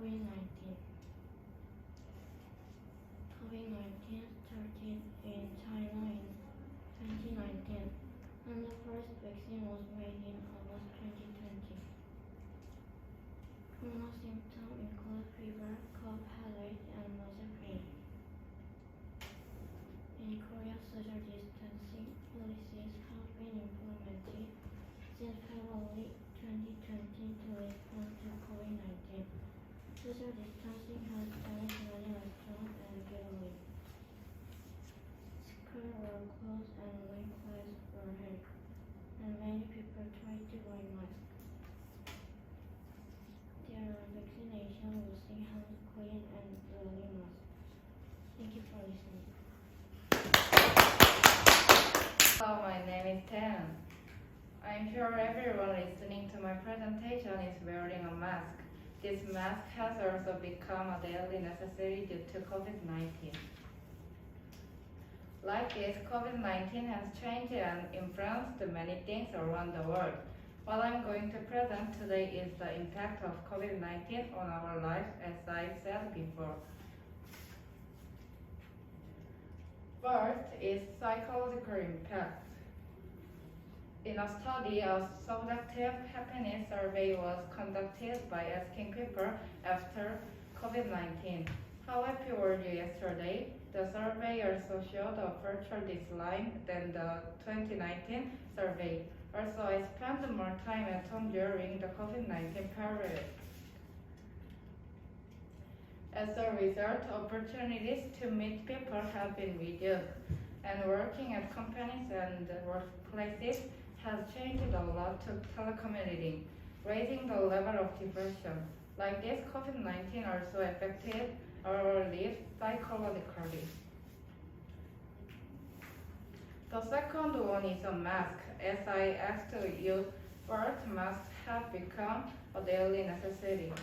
COVID-19. COVID-19 started in China in 2019, and the first vaccine was made in August 2020. Common symptoms include fever, cough, headache, and muscle pain. In Korea, social distancing policies have been implemented since February 2020 to respond to COVID-19. Social distancing has damaged many restaurants and gatherings. Schools were closed and work classes were held, and many people tried to wear masks. There are vaccination, washing hands, clean, and wearing masks. Thank you for listening. Hello, my name is Tan. I'm sure everyone listening to my presentation is wearing a mask. This mask has also become a daily necessity due to COVID-19. Like this, COVID-19 has changed and influenced many things around the world. What I'm going to present today is the impact of COVID-19 on our lives, as I said before. First is psychological impact. In a study, a subjective happiness survey was conducted by asking people after COVID-19, how happy were you yesterday? The survey also showed a virtual decline than the 2019 survey. Also, I spent more time at home during the COVID-19 period. As a result, opportunities to meet people have been reduced, and working at companies and workplaces has changed a lot to telecommuting, raising the level of depression. Like this, COVID-19 also affected our lives psychologically. The second one is a mask. As I asked you, first, masks have become a daily necessity.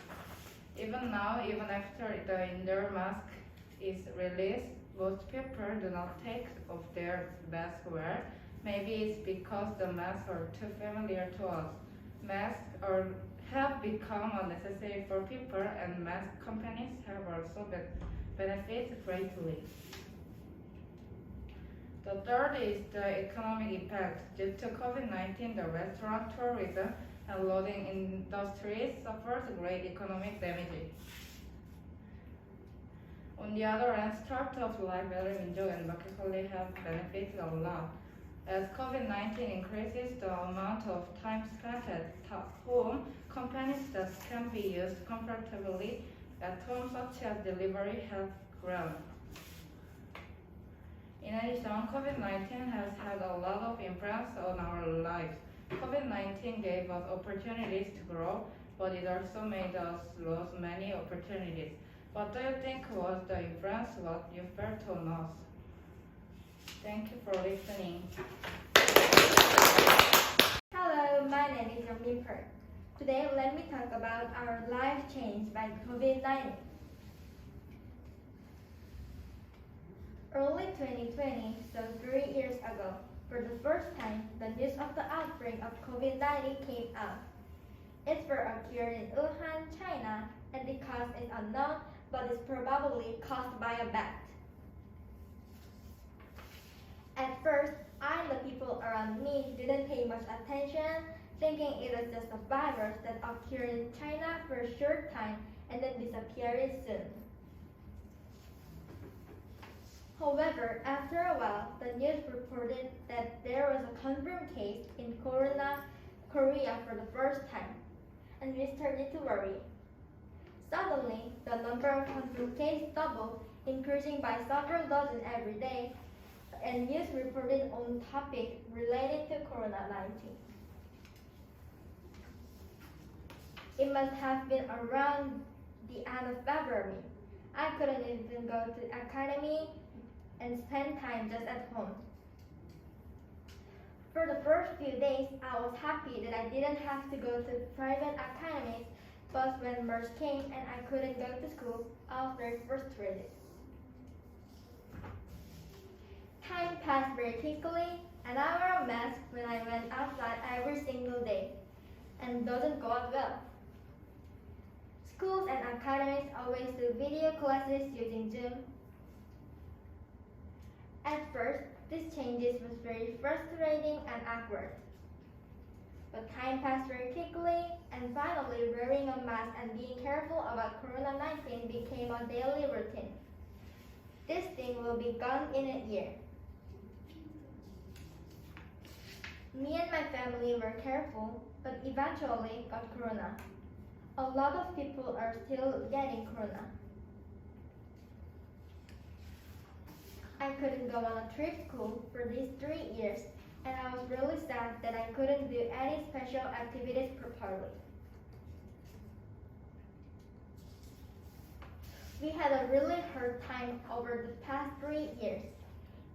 Even now, even after the indoor mask is released, most people do not take off their mask wear. Maybe it's because the masks are too familiar to us. Masks have become a necessity for people, and mask companies have also benefited greatly. The third is the economic impact. Due to COVID-19, the restaurant, tourism, and lodging industries suffered great economic damage. On the other hand, startups like Minjok and Makgeolli have benefited a lot. As COVID-19 increases the amount of time spent at home, companies that can be used comfortably at home, such as delivery, have grown. In addition, COVID-19 has had a lot of influence on our lives. COVID-19 gave us opportunities to grow, but it also made us lose many opportunities. What do you think was the influence what you felt on us? Thank you for listening. Hello, my name is Youngmin Park. Today, let me talk about our life changed by COVID-19. Early 2020, so 3 years ago, for the first time, the news of the outbreak of COVID-19 came out. It first occurred in Wuhan, China, and the cause is unknown, but is probably caused by a bat. At first, I and the people around me didn't pay much attention, thinking it was just a virus that occurred in China for a short time and then disappeared soon. However, after a while, the news reported that there was a confirmed case in Korea for the first time, and we started to worry. Suddenly, the number of confirmed cases doubled, increasing by several dozen every day, and news reported on topics related to COVID-19. It must have been around the end of February. I couldn't even go to the academy and spend time just at home. For the first few days, I was happy that I didn't have to go to private academies, but when March came and I couldn't go to school, I was very frustrated. Time passed very quickly, and I wear a mask when I went outside every single day, and doesn't go out well. Schools and academies always do video classes using Zoom. At first, these changes was very frustrating and awkward. But time passed very quickly, and finally wearing a mask and being careful about Corona-19 became a daily routine. This thing will be gone in a year. Me and my family were careful, but eventually got Corona. A lot of people are still getting Corona. I couldn't go on a trip school for these 3 years, and I was really sad that I couldn't do any special activities properly. We had a really hard time over the past 3 years.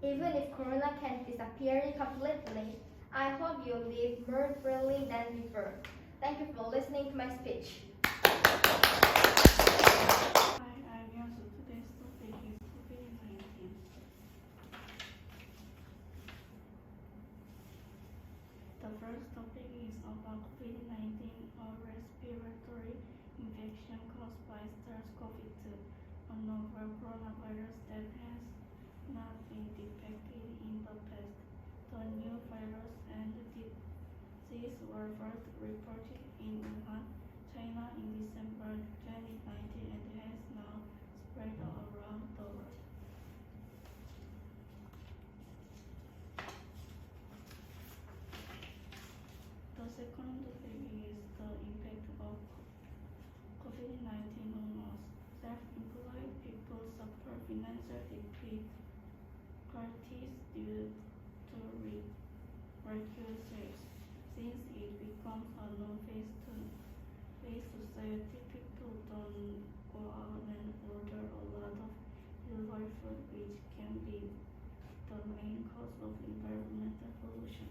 Even if Corona can't disappear completely, I hope you live more freely than before. Thank you for listening to my speech. Hi, I'm Yansu. Today's topic is COVID-19. The first topic is about COVID-19, a respiratory infection caused by SARS-CoV-2, a novel coronavirus that has not been detected in the past. The new virus and disease were first reported in Wuhan, China in December 2019 and has now spread around the world. The second topic is the impact of COVID-19 on us. Self-employed people suffer financial difficulties due to reduced sales. Since it becomes a non-face-to-face society, people don't go out and order a lot of delivery food, which can be the main cause of environmental pollution.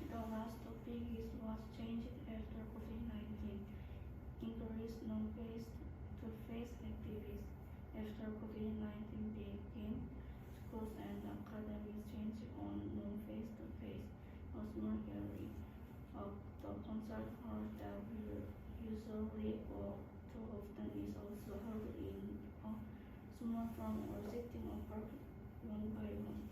The last topic is what changed after COVID-19. Increased non-face-to-face activities. After COVID-19 began, schools and academies changed on non-face-to-face. A small area of the concert hall that we usually go to often is also held in a small room or sitting apart one by one.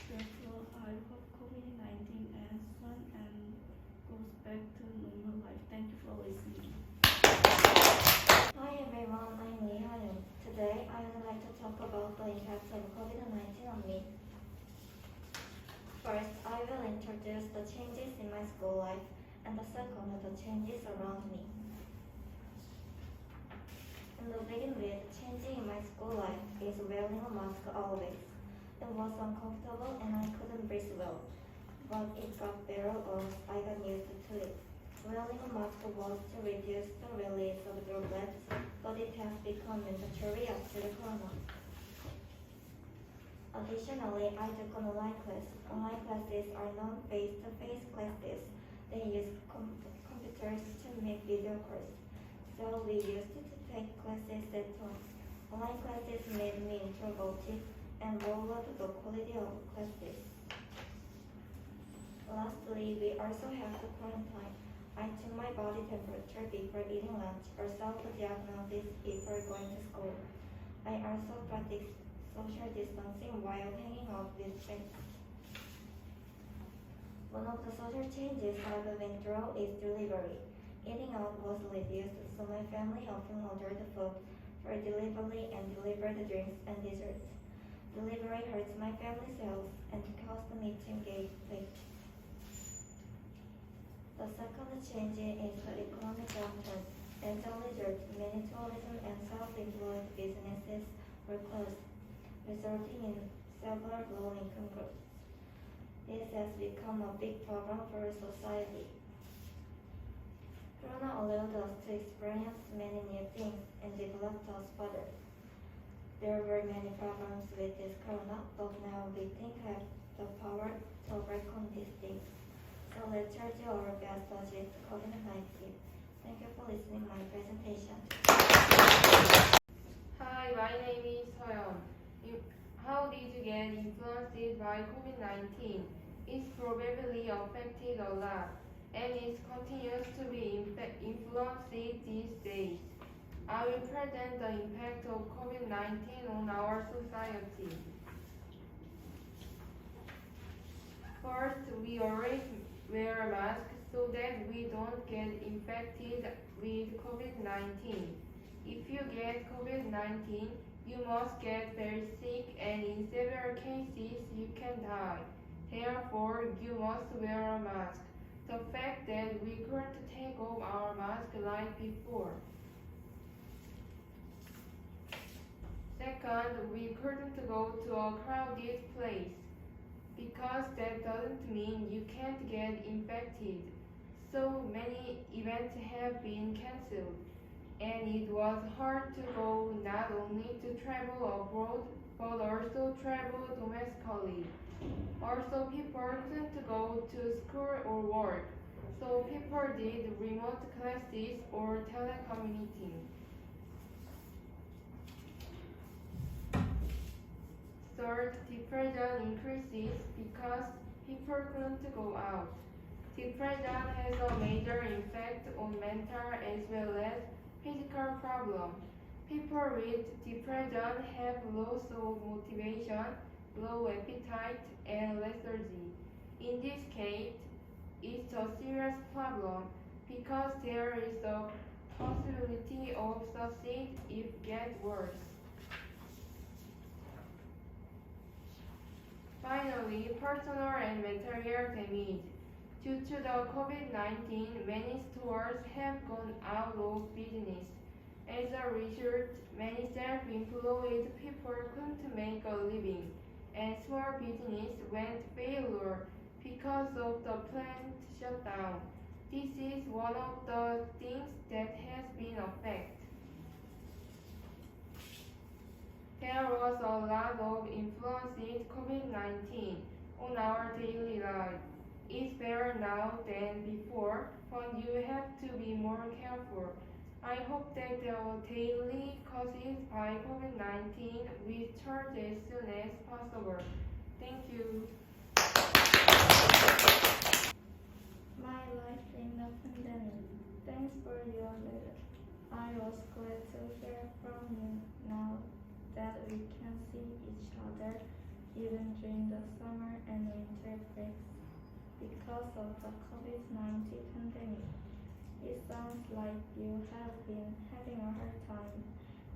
Therefore, I hope COVID-19 ends soon and goes back to normal life. Thank you for listening. Hi everyone, I'm Lee Ha-yoon. Today I would like to talk about the impact of COVID-19 on me. First, I will introduce the changes in my school life, and the second, the changes around me. In the begin with, changing in my school life is wearing a mask always. It was uncomfortable and I couldn't breathe well, but it got better as I got used to it. Wearing a mask was to reduce the release of droplets, but it has become mandatory after the corona. Additionally, I took an online class. Online classes are non-face-to-face classes. They use computers to make video calls. So we used to take classes at home. Online classes made me introverted and lowered the quality of classes. Lastly, we also have to quarantine. I took my body temperature before eating lunch or self-diagnosis before going to school. I also practiced social distancing while hanging out with friends. One of the social changes I've been through is delivery. Eating out was reduced, so my family often ordered food for delivery and delivered drinks and desserts. Delivery hurts my family's health and caused me to engage late. The second change is the economic downturn. As a result, many tourism and self-employed businesses were closed, resulting in several low-income groups. This has become a big problem for society. Corona allowed us to experience many new things and developed us further. There were many problems with this corona, but now we think we have the power to overcome these things. So let's try to do our best to achieve COVID-19. Thank you for listening to my presentation. Hi, my name is Soyeon. How did you get influenced by COVID-19? It's probably affected a lot, and it continues to be influenced these days. I will present the impact of COVID-19 on our society. First, we always wear a mask so that we don't get infected with COVID-19. If you get COVID-19, you must get very sick, and in several cases you can die. Therefore, you must wear a mask. The fact that we couldn't take off our mask like before. Second, we couldn't go to a crowded place, because that doesn't mean you can't get infected. So many events have been cancelled, and it was hard to go not only to travel abroad, but also travel domestically. Also, people couldn't go to school or work, so people did remote classes or telecommuting. Third, depression increases because people couldn't go out. Depression has a major effect on mental as well as physical problems. People with depression have loss of motivation, low appetite, and lethargy. In this case, it's a serious problem because there is a possibility of suicide if it gets worse. Finally, personal and material damage. Due to the COVID-19, many stores have gone out of business. As a result, many self-employed people couldn't make a living, and small business went failure because of the plant shutdown. This is one of the things that has been affected. There was a lot of influence in COVID-19 on our daily life. It's better now than before, but you have to be more careful. I hope that the daily causes by COVID-19 will start as soon as possible. Thank you. My life in the pandemic. Thanks for your letter. I was glad to hear from you now that we can see each other even during the summer and winter breaks because of the COVID-19 pandemic. It sounds like you have been having a hard time.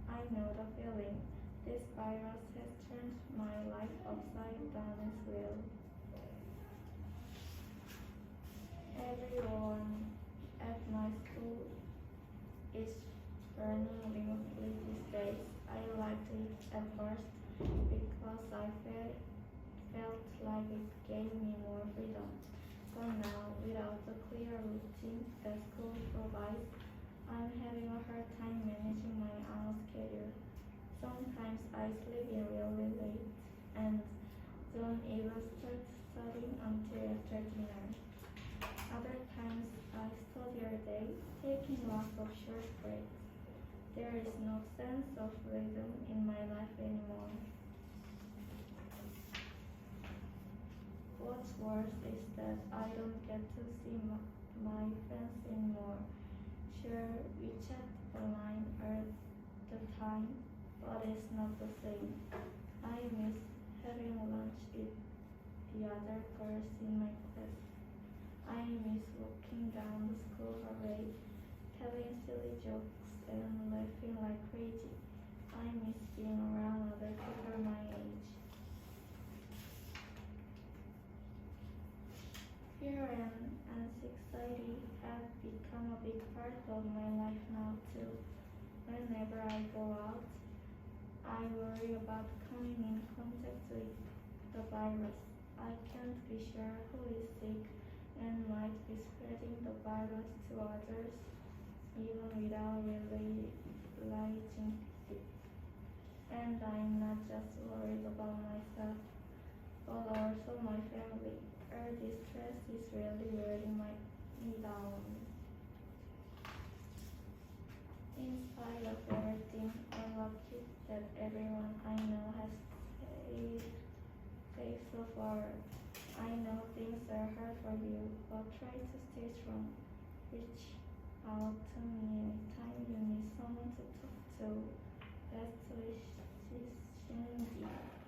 I know the feeling. This virus has turned my life upside down as well. Everyone at my school is learning remotely these days. I liked it at first because I felt like it gave me more freedom. But now, without the clear routine that school provides, I'm having a hard time managing my own schedule. Sometimes I sleep in really late and don't even start studying until after dinner. Other times I study all day, taking lots of short breaks. There is no sense of rhythm in my life anymore. What's worse is that I don't get to see my friends anymore. Sure, we chat online all the time, but it's not the same. I miss having lunch with the other girls in my class. I miss walking down the school hallway, telling silly jokes and laughing like crazy. I miss being around other people my age. Fear and anxiety have become a big part of my life now too. Whenever I go out, I worry about coming in contact with the virus. I can't be sure who is sick and might be spreading the virus to others even without really realizing it. And I'm not just worried about myself, but also my family. All this stress is really wearing me down. In spite of everything, I'm lucky that everyone I know has Stay safe so far. I know things are hard for you, but try to stay strong. Reach out to me anytime you need someone to talk to. Best wishes, Shinji.